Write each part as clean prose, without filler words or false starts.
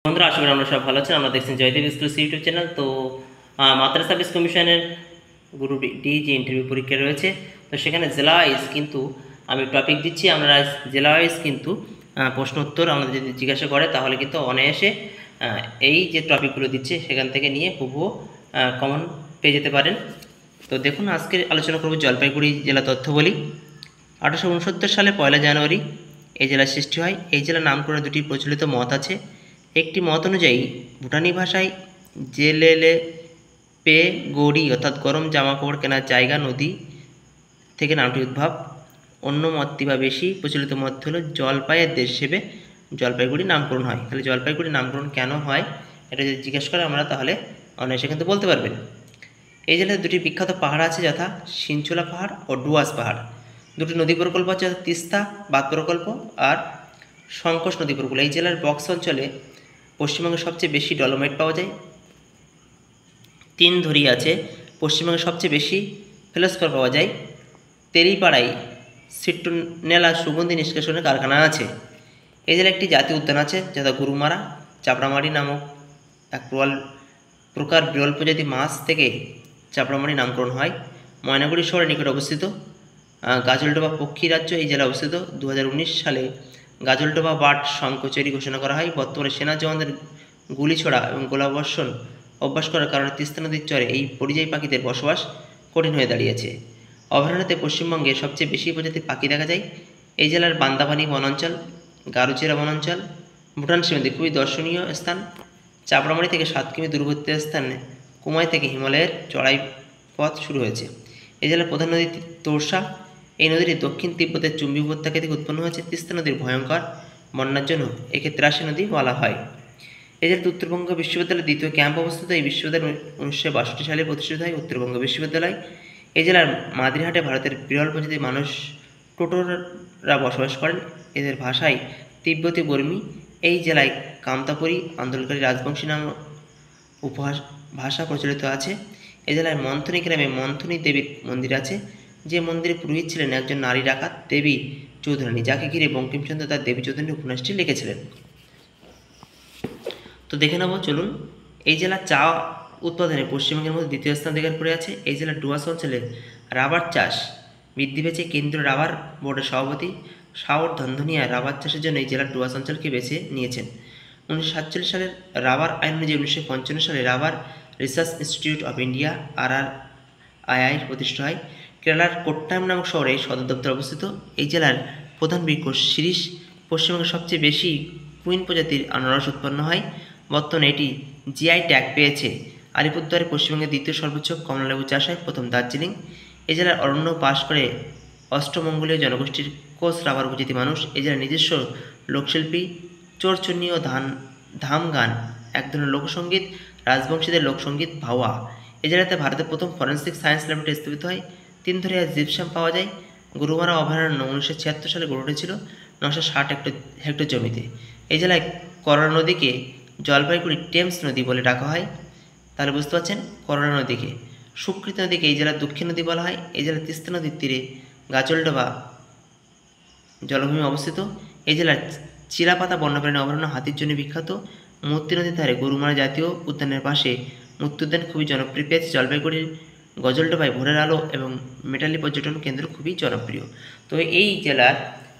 বন্ধুরা, আশা করি আমরা সব ভালো আছেন। আমরা দেখছেন জয়দেব স্কুলস ইউটিউব চ্যানেল। তো মাদ্রাসা সার্ভিস কমিশনের গ্রুপ ডি যে ইন্টারভিউ পরীক্ষা রয়েছে, তো সেখানে জেলা ওয়াইজ কিন্তু আমি টপিক দিচ্ছি। আমরা জেলা ওয়াইজ কিন্তু প্রশ্ন উত্তর আমাদের যদি জিজ্ঞাসা করে তাহলে কিন্তু অনায়াসে এই যে টপিকগুলো দিচ্ছে সেখান থেকে নিয়ে হুবহু কমন পেয়ে যেতে পারেন। তো দেখুন, আজকে আলোচনা করব জলপাইগুড়ি জেলা তথ্যবলী। 1869 সালে 1 জানুয়ারি এই জেলার সৃষ্টি হয়। এই জেলার নামকরণে দুটি প্রচলিত মত আছে। একটি মত অনুযায়ী ভুটানি ভাষায় জেলেলে পে গৌড়ি অর্থাৎ গরম জামাকাপড় কেনার জায়গা নদী থেকে নামটি উদ্ভব। অন্য মতটি বা বেশি প্রচলিত মত হলো জলপাইয়ের দেশ হিসেবে জলপাইগুড়ি নামকরণ হয়। তাহলে জলপাইগুড়ি নামকরণ কেন হয় এটা যদি জিজ্ঞেস করে আমরা তাহলে অনায়াসে কিন্তু বলতে পারবেন। এই জেলায় দুটি বিখ্যাত পাহাড় আছে, যথা সিনচোলা পাহাড় ও ডুয়াস পাহাড়। দুটি নদী প্রকল্প আছে, তিস্তা বাঁধ প্রকল্প আর সংকোষ নদী প্রকল্প। এই জেলার বক্স অঞ্চলে পশ্চিমবঙ্গে সবচেয়ে বেশি ডলোমাইট পাওয়া যায়। তিনধরি আছে, পশ্চিমবঙ্গে সবচেয়ে বেশি ফেলোস্পর পাওয়া যায়। তেরিপাড়ায় সিট্রোনেলা সুগন্ধি নিষ্কাশনের কারখানা আছে। এই জেলায় একটি জাতীয় উদ্যান আছে, যথা গরুমারা চাপড়ামারি নামক এক প্রকার বিরল প্রজাতি মাছ থেকে চাপড়ামারি নামকরণ হয়। ময়নাগুড়ি শহরের নিকটে অবস্থিত। গাজলডোবা পক্ষী রাজ্য এই জেলা অবস্থিত। 2019 সালে গাজলডোবা বার্ড সংকোচেরি ঘোষণা করা হয়। বর্তমানে সেনা জওয়ানদের গুলি ছোড়া এবং গোলাবর্ষণ অভ্যাস করার কারণে তিস্তা নদীর চরে এই পরিযায়ী পাখিদের বসবাস কঠিন হয়ে দাঁড়িয়েছে। অভয়ারণ্যতে পশ্চিমবঙ্গে সবচেয়ে বেশি প্রজাতির পাখি দেখা যায়। এই জেলার বান্দাবানি বনাঞ্চল, গারুচেরা বনাঞ্চল, ভুটান সীমান্তে খুবই দর্শনীয় স্থান। চাপড়ামারি থেকে 7 কিমি দূরবর্তী স্থানে কুমাই থেকে হিমালয়ের চড়াই পথ শুরু হয়েছে। এই জেলার প্রধান নদী তোরসা। এই নদীটি দক্ষিণ তিব্বতের চুম্বি উপত্যকা থেকে উৎপন্ন হয়েছে। তিস্তা নদীর ভয়ঙ্কর বন্যার জন্য একে ত্রাসী নদী বলা হয়। এই জেলার উত্তরবঙ্গ বিশ্ববিদ্যালয়ের দ্বিতীয় ক্যাম্প অবস্থিত। এই বিশ্ববিদ্যালয় 1962 সালে প্রতিষ্ঠিত হয়। উত্তরবঙ্গ বিশ্ববিদ্যালয়। এই জেলার মাদিরহাটে ভারতের বিরল প্রজাতির মানুষ টোটোরা বসবাস করেন। এদের ভাষায় তিব্বতী বর্মী। এই জেলায় কামতাপুরী আন্দোলনকারী রাজবংশী নাম ভাষা প্রচলিত আছে। এই জেলায় মন্থনী গ্রামে মন্থনী দেবীর মন্দির আছে, যে মন্দিরে পুরোহিত ছিলেন একজন নারী ডাকাত দেবী চৌধুরানী, যাকে ঘিরে বঙ্কিমচন্দ্র তার দেবী চৌধুরানী উপন্যাসটি লিখেছিলেন। তো দেখে নেব, চলুন। এই জেলা চা উৎপাদনে পশ্চিমবঙ্গের মধ্যে দ্বিতীয় স্থান অধিকার করে আছে। এই জেলার ডুয়ার্স অঞ্চলে রাবার চাষ বৃদ্ধি পেয়েছে। কেন্দ্রীয় রাবার বোর্ডের সভাপতি সাওর ধন্ধনিয়া রাবার চাষের জন্য এই জেলার ডুয়ার্স অঞ্চলকে বেছে নিয়েছেন। 1947 সালের রাবার আইন অনুযায়ী 1955 সালে rubber research institute of India RRII প্রতিষ্ঠা হয়। কেরালার কোট্টায়াম নামক শহরে সদর দপ্তর অবস্থিত। এই জেলার প্রধান বৃক্ষ শিরীষ। পশ্চিমবঙ্গের সবচেয়ে বেশি কুইন প্রজাতির আনারস উৎপন্ন হয়। বর্তমানে এটি জিআই ট্যাগ পেয়েছে। আলিপুরদুয়ারে পশ্চিমবঙ্গের দ্বিতীয় সর্বোচ্চ কমলালেবু চাষ হয়, প্রথম দার্জিলিং। এই জেলার অরণ্য বাস করে অষ্টমঙ্গলীয় জনগোষ্ঠীর কোচ রাবার উপজাতি মানুষ। এই জেলার নিজস্ব লোকশিল্পী চোরচুন্নি ও ধাম গান এক ধরনের লোকসঙ্গীত, রাজবংশীদের লোকসঙ্গীত ভাওয়া। এই জেলাতে ভারতের প্রথম ফরেন্সিক সায়েন্স ল্যাবরেটরি স্থাপিত হয়। তিনধরিয়া জিপসাম পাওয়া যায়। গরুমারা অভয়ারণ্য 1976 সালে গড়ে উঠেছিল 960 হেক্টর জমিতে। এই জেলায় করলা নদীকে জলপাইগুড়ি টেমস নদী বলে ডাকা হয়। তাহলে বুঝতে পারছেন, করলা নদীকে। সুকৃত নদীকে এই জেলার দক্ষিণ নদী বলা হয়। এই জেলার তিস্তা নদীর তীরে গাজলডোবা জলভূমি অবস্থিত। এই জেলার চিলাপাতা বন্যপ্রাণী অভয়ারণ্য হাতির জন্য বিখ্যাত। মূর্তি নদীর ধারে গরুমারা জাতীয় উদ্যানের পাশে মূর্তি উদ্যান খুবই জনপ্রিয় পেয়েছে। জলপাইগুড়ির গজলডোবায় ভোরের আলো এবং মেটালি পর্যটন কেন্দ্র খুবই জনপ্রিয়। তো এই জেলার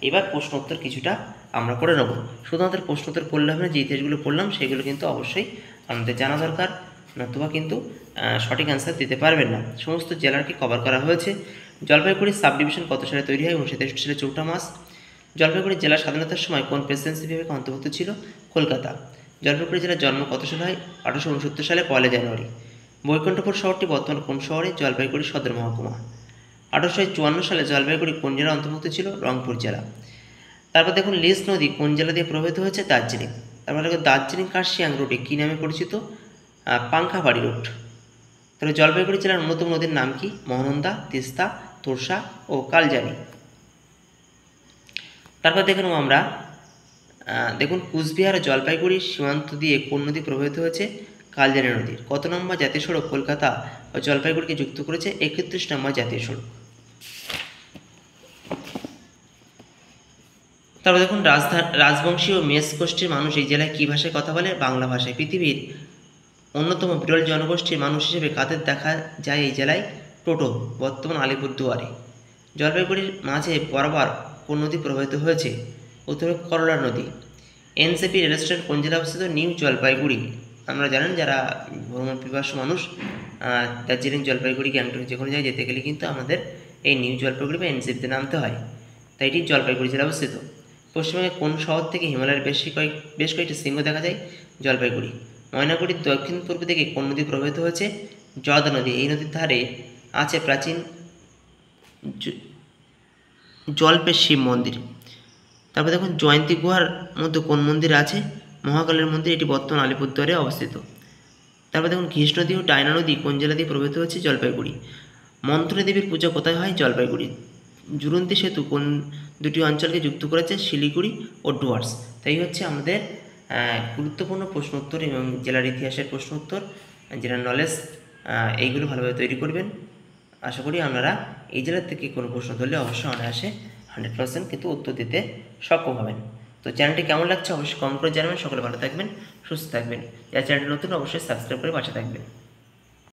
এবার প্রশ্ন উত্তর কিছুটা আমরা করে নেব। শুধুমাত্র প্রশ্ন উত্তর পড়লে হবে না, যে ইতিহাসগুলো পড়লাম সেগুলো কিন্তু অবশ্যই আমাদের জানা দরকার, নতুবা কিন্তু সঠিক অ্যান্সার দিতে পারবেন না। সমস্ত জেলাকে কভার করা হয়েছে। জলপাইগুড়ি সাব ডিভিশন কত সালে তৈরি হয়? 1963 সালে 4 মাস। জলপাইগুড়ি জেলা স্বাধীনতার সময় কোন প্রেসিডেন্সি বিভাগে অন্তর্ভুক্ত ছিল? কলকাতা। জলপাইগুড়ি জেলার জন্ম কত সালে হয়? 1869 সালে 1 জানুয়ারি। বৈকুণ্ঠপুর শহরটি বর্তমানে কোন শহরে? জলপাইগুড়ি সদর মহকুমা। 1854 সালে জলপাইগুড়ি কোন জেলা অন্তর্ভুক্ত ছিল? রংপুর জেলা। তারপর দেখুন, লিজ নদী কোন জেলা দিয়ে প্রবাহিত হয়েছে? দার্জিলিং। তারপর দেখুন, দার্জিলিং কার্শিয়াং রুটে কী নামে পরিচিত? পাংখাবাড়ি রুট। তাহলে জলপাইগুড়ি জেলার অন্যতম নদীর নাম কি? মহানন্দা, তিস্তা, তোরসা ও কালজানি। তারপর দেখে নেব আমরা, দেখুন, কুচবিহার ও জলপাইগুড়ি সীমান্ত দিয়ে কোন নদী প্রবাহিত হয়েছে? কালজানি নদীর। কত নম্বর জাতীয় সড়ক কলকাতা ও জলপাইগুড়িকে যুক্ত করেছে? 31 নম্বর জাতীয় সড়ক। তারপর দেখুন রাজবংশী ও মেষ গোষ্ঠীর মানুষ এই জেলায় কী ভাষায় কথা বলে? বাংলা ভাষায়। পৃথিবীর অন্যতম বিরল জনগোষ্ঠীর মানুষ হিসেবে কাদের দেখা যায় এই জেলায়? টোটো, বর্তমান আলিপুরদুয়ারে। জলপাইগুড়ির মাঝে বরাবর কোন নদী প্রবাহিত হয়েছে? উত্তরে করলা নদী। এনসিপি রেলস্টেশন কোন জেলায় অবস্থিত? নিউ জলপাইগুড়ি। আমরা জানেন যারা ভ্রমণ পিপাসু মানুষ দার্জিলিং, জলপাইগুড়ি, গ্যাংটক যে কোনো জায়গায় যেতে গেলে কিন্তু আমাদের এই নিউ জলপাইগুড়ি বা এনসিপিতে নামতে হয়, তাই এটি জলপাইগুড়ি জেলায় অবস্থিত। পশ্চিমবঙ্গে কোন শহর থেকে হিমালয়ের বেশ কয়েকটি শৃঙ্গ দেখা যায়? জলপাইগুড়ি। ময়নাগুড়ির দক্ষিণ পূর্ব দিকে কোন নদী প্রবাহিত হয়েছে? জয়দা নদী। এই নদীর ধারে আছে প্রাচীন জল্পের শিব মন্দির। তারপর দেখুন জয়ন্তী গুহার মধ্যে কোন মন্দির আছে? মহাকালের মন্দির, এটি বর্তমান আলিপুরদুয়ারে অবস্থিত। তারপর দেখুন ঘিস নদী ও টায়না নদী কোন জেলা দিয়ে প্রবাহিত হচ্ছে? জলপাইগুড়ি। মন্থনী দেবীর পূজা কোথায় হয়? জলপাইগুড়ি। জুরন্তি সেতু কোন দুটি অঞ্চলকে যুক্ত করেছে? শিলিগুড়ি ও ডুয়ার্স। তাই হচ্ছে আমাদের গুরুত্বপূর্ণ প্রশ্ন উত্তর এবং জেলার ইতিহাসের প্রশ্ন উত্তর, জেলার নলেজ, এইগুলো ভালোভাবে তৈরি করবেন। আশা করি আপনারা এই জেলার থেকে কোনো প্রশ্ন ধরলে অবশ্যই অনায়াসে 100% কিন্তু উত্তর দিতে সক্ষম হবেন। তো চ্যানেলটি কেমন লাগছে অবশ্যই কমেন্ট করে জানাবেন। সকলে ভালো থাকবেন, সুস্থ থাকবেন। যারা চ্যানেলটি নতুন অবশ্যই সাবস্ক্রাইব করে পাশে থাকবেন।